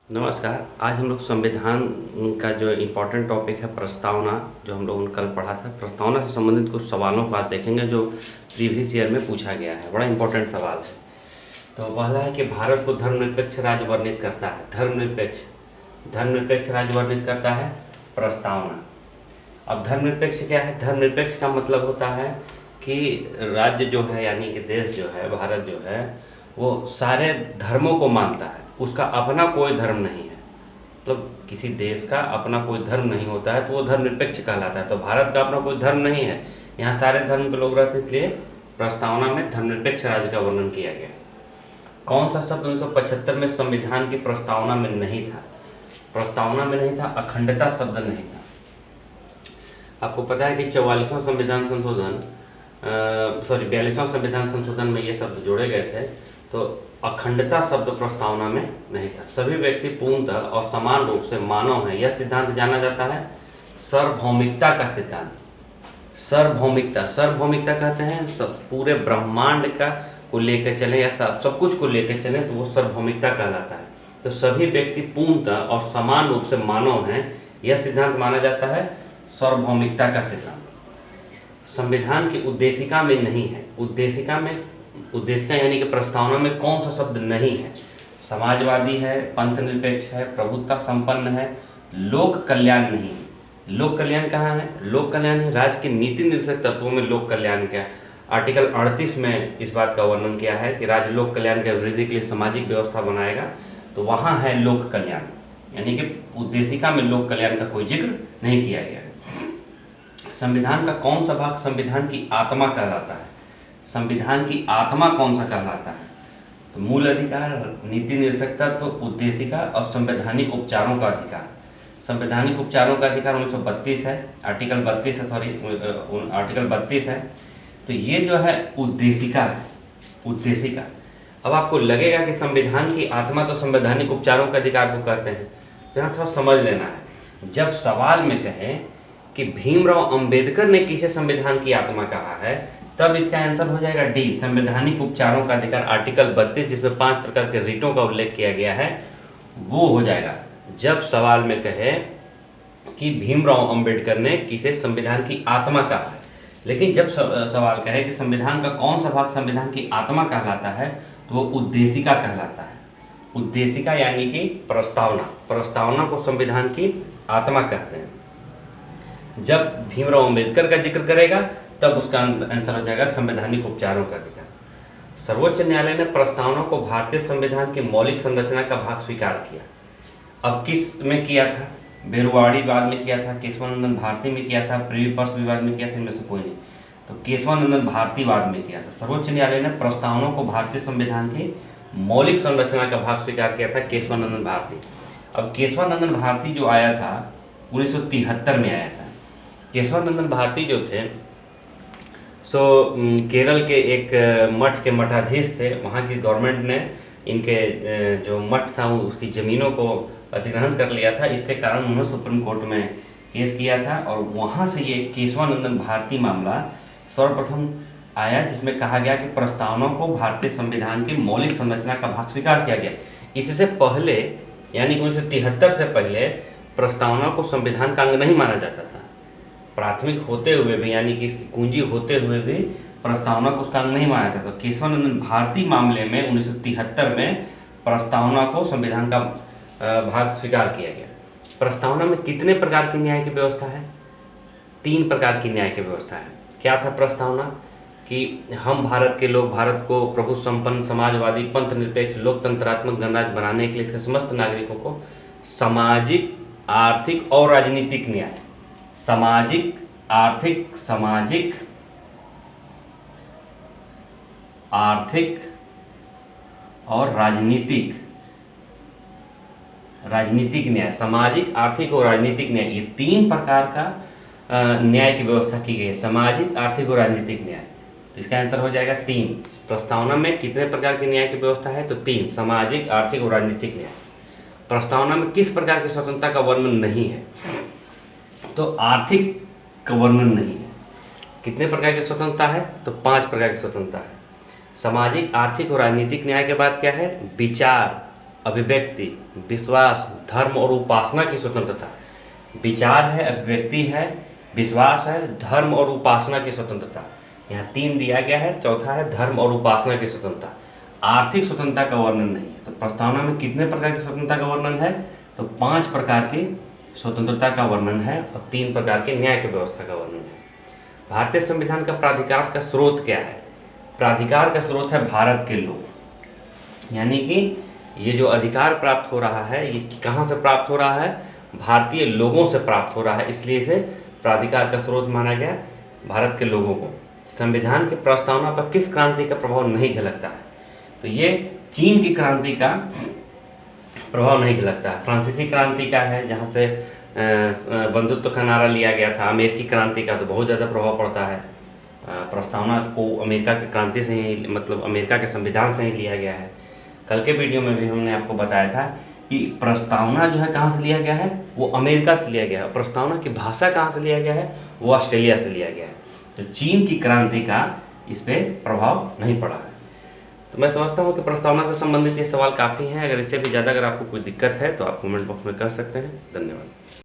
नमस्कार। आज हम लोग संविधान का जो इम्पोर्टेंट टॉपिक है प्रस्तावना, जो हम लोगों ने कल पढ़ा था, प्रस्तावना से संबंधित कुछ सवालों को आज देखेंगे जो प्रीवियस ईयर में पूछा गया है। बड़ा इम्पोर्टेंट सवाल है। तो पहला है कि भारत को धर्मनिरपेक्ष राज्य वर्णित करता है। धर्मनिरपेक्ष राज्य वर्णित करता है प्रस्तावना। अब धर्मनिरपेक्ष क्या है? धर्मनिरपेक्ष का मतलब होता है कि राज्य जो है, यानी कि देश जो है, भारत जो है, वो सारे धर्मों को मानता है। उसका अपना कोई धर्म नहीं है। मतलब किसी देश का अपना कोई धर्म नहीं होता है तो वो धर्मनिरपेक्ष कहलाता है। तो भारत का अपना कोई धर्म नहीं है, यहाँ सारे धर्म के लोग रहते हैं, इसलिए प्रस्तावना में धर्मनिरपेक्ष राज्य का वर्णन किया गया। कौन सा शब्द 1975 में संविधान की प्रस्तावना में नहीं था? प्रस्तावना में नहीं था, अखंडता शब्द नहीं था। आपको पता है कि 44वां संविधान संशोधन 42वां संविधान संशोधन में ये शब्द जोड़े गए थे, तो अखंडता शब्द प्रस्तावना में नहीं था। सभी व्यक्ति पूर्णतः और समान रूप से मानव है, यह सिद्धांत जाना जाता है सार्वभौमिकता का सिद्धांत। सार्वभौमिकता कहते हैं पूरे ब्रह्मांड का को लेकर चलें या सब कुछ को लेकर चलें तो वो सार्वभौमिकता कहलाता है। तो सभी व्यक्ति पूर्णतः और समान रूप से मानव हैं, यह सिद्धांत माना जाता है सार्वभौमिकता का सिद्धांत। संविधान की उद्देशिका में नहीं है। उद्देशिका यानी कि प्रस्तावना में कौन सा शब्द नहीं है? समाजवादी है, पंथ निरपेक्ष है, प्रभुत्व संपन्न है, लोक कल्याण नहीं है। लोक कल्याण कहाँ है? लोक कल्याण है राज्य के नीति निर्देशक तत्वों में लोक कल्याण क्या? आर्टिकल 38 में इस बात का वर्णन किया है कि राज्य लोक कल्याण के वृद्धि के लिए सामाजिक व्यवस्था बनाएगा, तो वहाँ है लोक कल्याण। यानी कि उद्देशिका में लोक कल्याण का कोई जिक्र नहीं किया गया है। संविधान का कौन सा भाग संविधान की आत्मा कहलाता है? संविधान की आत्मा कौन सा कहलाता है? तो मूल अधिकार, नीति निर्देशकता, तो उद्देशिका और संवैधानिक उपचारों का अधिकार। संवैधानिक उपचारों का अधिकार 1932 है, आर्टिकल 32 है। तो ये जो है उद्देशिका है, उद्देशिका। अब आपको लगेगा कि संविधान की आत्मा तो संवैधानिक उपचारों के अधिकार को कहते हैं, तो यहाँ थोड़ा समझ लेना है। जब सवाल में कहें कि भीमराव अंबेडकर ने किसे संविधान की आत्मा कहा है, तब इसका आंसर हो जाएगा डी, संवैधानिक उपचारों का अधिकार, आर्टिकल 32, जिसमें 5 प्रकार के रिटों का उल्लेख किया गया है, वो हो जाएगा। जब सवाल में कहे कि भीमराव अंबेडकर ने किसे संविधान की आत्मा कहा है, लेकिन जब सवाल कहे कि संविधान का कौन सा भाग संविधान की आत्मा कहलाता है, तो वो उद्देशिका कहलाता है। उद्देशिका यानी कि प्रस्तावना को संविधान की आत्मा कहते हैं। जब भीमराव अंबेडकर का जिक्र करेगा तब उसका आंसर हो जाएगा संवैधानिक उपचारों का अधिकार। सर्वोच्च न्यायालय ने प्रस्तावना को भारतीय संविधान की मौलिक संरचना का भाग स्वीकार किया। अब किस में किया था? बेरुवाड़ी विवाद में किया था, केशवानंदन भारती में किया था, प्रिवी पर्स विवाद में किया था, इनमें से कोई नहीं। तो केशवानंदन भारती वाद में किया था। सर्वोच्च न्यायालय ने प्रस्तावना को भारतीय संविधान की मौलिक संरचना का भाग स्वीकार किया था, केशवानंदन भारती। अब केशवानंदन भारती जो आया था 1973 में आया था। केशवानंदन भारती जो थे सो केरल के एक मठ के मठाधीश थे। वहाँ की गवर्नमेंट ने इनके जो मठ था उसकी ज़मीनों को अधिग्रहण कर लिया था। इसके कारण उन्होंने सुप्रीम कोर्ट में केस किया था और वहाँ से ये केशवानंदन भारती मामला सर्वप्रथम आया, जिसमें कहा गया कि प्रस्तावना को भारतीय संविधान की मौलिक संरचना का भाग स्वीकार किया गया। इससे पहले यानी 1973 से पहले प्रस्तावना को संविधान का अंग नहीं माना जाता था। प्राथमिक होते हुए भी, यानी कि इसकी कुंजी होते हुए भी प्रस्तावना को उसका अंग नहीं माना जाता। तो केशवानंदन भारती मामले में 1973 में प्रस्तावना को संविधान का भाग स्वीकार किया गया। प्रस्तावना में कितने प्रकार की न्याय की व्यवस्था है? 3 प्रकार की न्याय की व्यवस्था है। क्या था प्रस्तावना? कि हम भारत के लोग भारत को प्रभु संपन्न, समाजवादी, पंथ निरपेक्ष, लोकतंत्रात्मक गणराज्य बनाने के लिए इसके समस्त नागरिकों को सामाजिक, आर्थिक और राजनीतिक न्याय, सामाजिक, आर्थिक और राजनीतिक न्याय, सामाजिक, आर्थिक और राजनीतिक न्याय, ये 3 प्रकार का न्याय की व्यवस्था की गई है। सामाजिक, आर्थिक और राजनीतिक न्याय, तो इसका आंसर हो जाएगा 3। प्रस्तावना में कितने प्रकार की न्याय की व्यवस्था है? तो 3, सामाजिक, आर्थिक और राजनीतिक न्याय। प्रस्तावना में किस प्रकार की स्वतंत्रता का वर्णन नहीं है? तो आर्थिक का वर्णन नहीं है। कितने प्रकार की स्वतंत्रता है? तो 5 प्रकार की स्वतंत्रता है। सामाजिक, आर्थिक और राजनीतिक न्याय के बाद क्या है? विचार, अभिव्यक्ति, विश्वास, धर्म और उपासना की स्वतंत्रता। विचार है, अभिव्यक्ति है, विश्वास है, धर्म और उपासना की स्वतंत्रता। यहाँ 3 दिया गया है। चौथा है धर्म और उपासना की स्वतंत्रता। आर्थिक स्वतंत्रता का वर्णन नहीं है। तो प्रस्तावना में कितने प्रकार की स्वतंत्रता का वर्णन है? तो 5 प्रकार की स्वतंत्रता का वर्णन है और 3 प्रकार के न्याय की व्यवस्था का वर्णन है। भारतीय संविधान का प्राधिकार का स्रोत क्या है? प्राधिकार का स्रोत है भारत के लोग, यानी कि ये जो अधिकार प्राप्त हो रहा है ये कहाँ से प्राप्त हो रहा है? भारतीय लोगों से प्राप्त हो रहा है, इसलिए इसे प्राधिकार का स्रोत माना गया भारत के लोगों को। संविधान की प्रस्तावना पर किस क्रांति का प्रभाव नहीं झलकता है? तो ये चीन की क्रांति का प्रभाव नहीं झलकता है। फ्रांसीसी क्रांति का है, जहाँ से बंधुत्व का नारा लिया गया था। अमेरिकी क्रांति का तो बहुत ज़्यादा प्रभाव पड़ता है। प्रस्तावना को अमेरिका की क्रांति से ही, मतलब अमेरिका के संविधान से ही लिया गया है। कल के वीडियो में भी हमने आपको बताया था कि प्रस्तावना जो है कहाँ से लिया गया है? वो अमेरिका से लिया गया है। प्रस्तावना की भाषा कहाँ से लिया गया है? वो ऑस्ट्रेलिया से लिया गया है। तो चीन की क्रांति का इस पर प्रभाव नहीं पड़ा है। तो मैं समझता हूँ कि प्रस्तावना से संबंधित ये सवाल काफ़ी हैं। अगर इससे भी ज़्यादा अगर आपको कोई दिक्कत है तो आप कमेंट बॉक्स में कर सकते हैं। धन्यवाद।